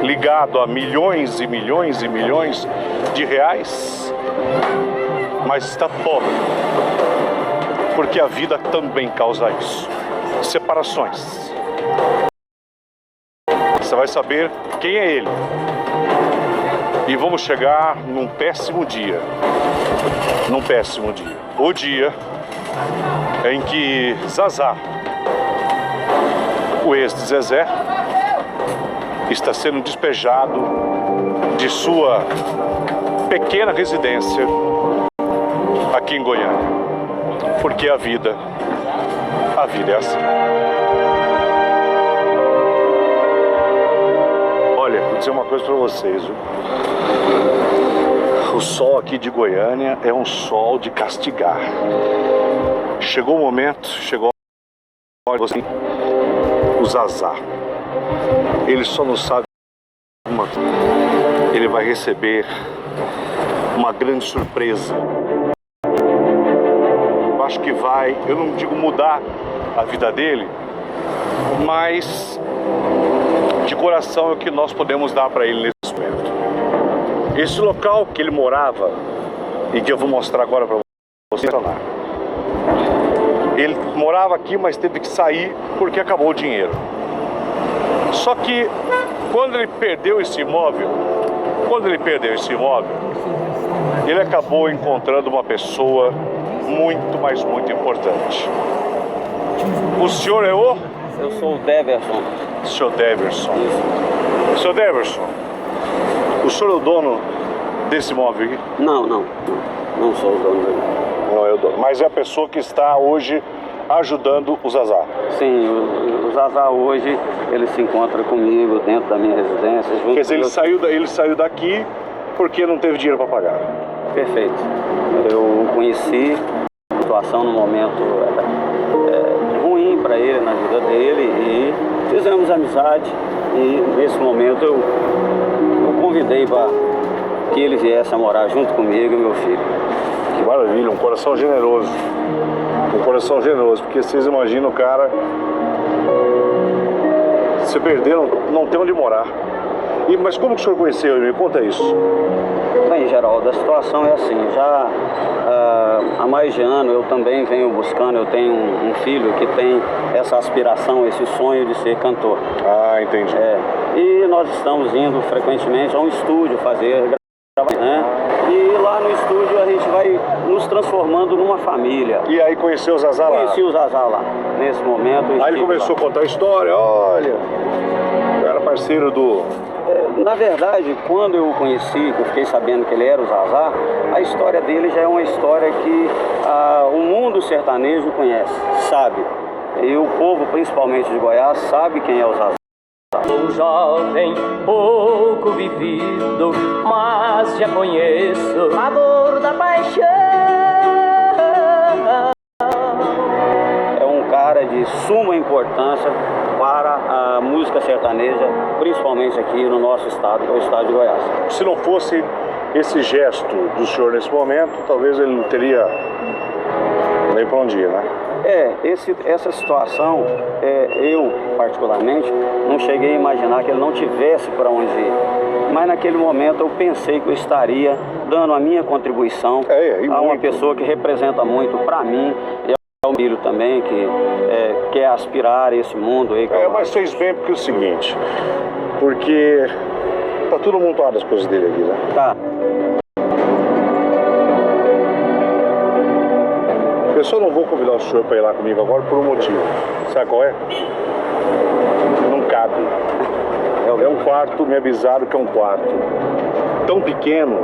ligado a milhões e milhões e milhões de reais, mas está pobre, porque a vida também causa isso. Separações. Você vai saber quem é ele. E vamos chegar num péssimo dia. O dia em que Zazá, o ex de Zezé, está sendo despejado de sua pequena residência aqui em Goiânia. Porque a vida é assim. Olha, vou dizer uma coisa para vocês, viu? O sol aqui de Goiânia é um sol de castigar. Chegou o momento, assim, o Zazá. Ele só não sabe uma coisa. Ele vai receber uma grande surpresa. Eu acho que vai, eu não digo mudar a vida dele, mas de coração é o que nós podemos dar para ele nesse momento. Esse local que ele morava, e que eu vou mostrar agora para vocês, ele morava aqui, mas teve que sair porque acabou o dinheiro. Só que quando ele perdeu esse imóvel, ele acabou encontrando uma pessoa muito, mas muito importante. O senhor é o? Eu sou o Deverson. Senhor Deverson. Senhor Deverson, o senhor é o dono desse imóvel aqui? Não sou o dono dele. Não é o dono, mas é a pessoa que está hoje ajudando o Zazá. Sim, o Zazá hoje, ele se encontra comigo dentro da minha residência. Quer dizer, ele saiu daqui porque não teve dinheiro para pagar. Perfeito. Eu conheci a situação no momento ruim para ele, na vida dele, e fizemos amizade. E nesse momento eu convidei para que ele viesse a morar junto comigo e meu filho. Que maravilha, um coração generoso. Porque vocês imaginam o cara se perder, não tem onde morar. Mas como que o senhor conheceu ele? Me conta isso. Bem, Geraldo, a situação é assim, já há mais de ano eu também venho buscando, eu tenho um filho que tem essa aspiração, esse sonho de ser cantor. Ah, entendi. E nós estamos indo frequentemente a um estúdio fazer gravação, né? E lá no estúdio a gente vai nos transformando numa família. E aí conheceu o Zazá lá? Conheci o Zazá lá, nesse momento. Aí ele começou a contar a história, olha, eu era parceiro do... Na verdade, quando eu o conheci, que eu fiquei sabendo que ele era o Zazá, a história dele já é uma história que o mundo sertanejo conhece, sabe? E o povo, principalmente de Goiás, sabe quem é o Zazá. Sou jovem, pouco vivido, mas já conheço a dor da paixão. É um cara suma importância para a música sertaneja, principalmente aqui no nosso estado, que é o estado de Goiás. Se não fosse esse gesto do senhor nesse momento, talvez ele não teria nem para onde ir, né? Essa situação, eu particularmente, não cheguei a imaginar que ele não tivesse para onde ir. Mas naquele momento eu pensei que eu estaria dando a minha contribuição a uma pessoa que representa muito para mim. E ao meu filho também, que quer aspirar a esse mundo aí. Mas fez bem porque é o seguinte, porque tá tudo montado as coisas dele aqui, né? Tá. Eu só não vou convidar o senhor para ir lá comigo agora por um motivo. Sabe qual é? Não cabe. É um quarto, me avisaram que é um quarto tão pequeno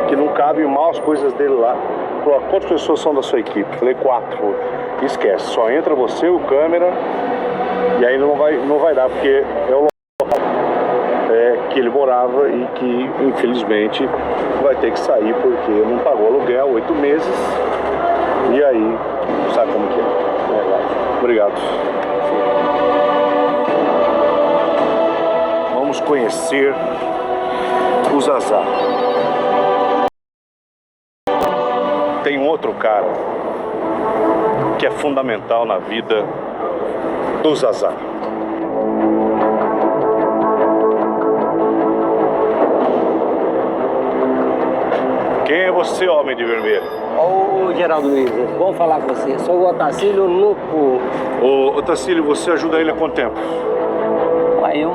que não cabe mal as coisas dele lá. Falou, quantas pessoas são da sua equipe? Falei, 4. Esquece, só entra você, o câmera, e aí não vai dar, porque é o local que ele morava e que, infelizmente, vai ter que sair porque não pagou aluguel 8 meses. E aí, sabe como que é? Obrigado. Vamos conhecer o Zazá. Tem um outro cara que é fundamental na vida do Zazá. Quem é você, homem de vermelho? Ô, Geraldo Luiz, vamos falar com você. Sou o Otacílio Lupo. Ô, Otacílio, você ajuda ele há quanto tempo?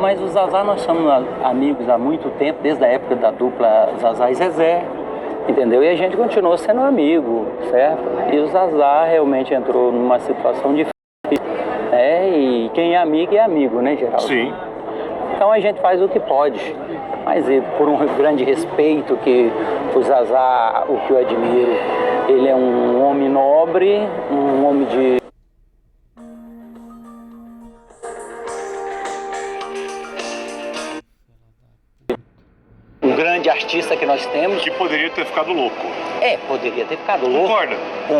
Mas o Zazá, nós somos amigos há muito tempo, desde a época da dupla Zazá e Zezé, entendeu? E a gente continuou sendo amigo, certo? E o Zazá realmente entrou numa situação difícil, e quem é amigo, né, Geraldo? Sim. Então a gente faz o que pode. Mas por um grande respeito que o Zazá, o que eu admiro, ele é um homem nobre, um homem de... Um grande artista que nós temos. Que poderia ter ficado louco. Poderia ter ficado louco. Concorda?